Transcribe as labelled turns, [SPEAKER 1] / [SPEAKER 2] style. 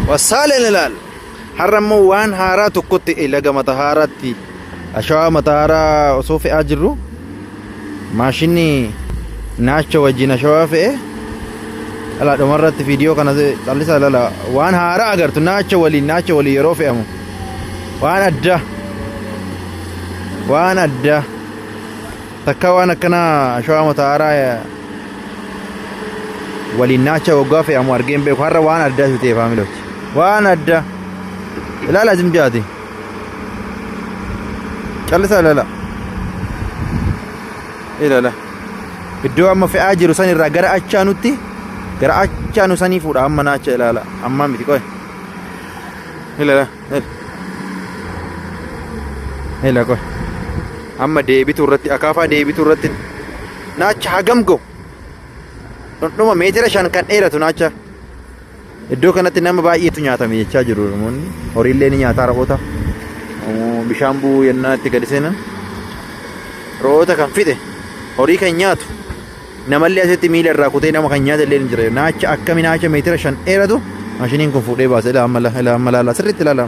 [SPEAKER 1] wasaaleen ilaal har'ammoo waan haaraa tokkotti laga mata haaraatti ashawaa mata haaraa osoo fe'aa jirru maashinni naacha wajjin ashawaa fe'e ala dhumarratti viidiyoo kana callisaa ilala waan haaraa agartu naacha waliin yeroo fe'amu waan adda takka waan akkana ashawaa mata haaraa waliin naacha waggaa fe'amu argeen beeku har'a waan addaa ta'e faamilooti waan adda ilaala jimjaati callisaa ilala iddoo amma fe'aa jiru san irraa gara achaanu sanii fuudha amma naacha ilaala amma miti qoy ilala qoy amma deebitu irratti akaafaa deebitu irratti naacha hagam go dhuma meetira 5 kan dheeratu naacha iddoo kanatti nama baay'eetu nyaatame jechaa jiru namoonni horiillee ni nyaata roota bishaan buu yennaa itti gadi seenan roota kan fide horii kan nyaatu namallee asitti miila irraa kutee nama kan nyaata illee ni jira naacha akkami naacha meetira 5 dheeratu maashiniin kun fuudhee baase ila amma laala sirriitti ilaala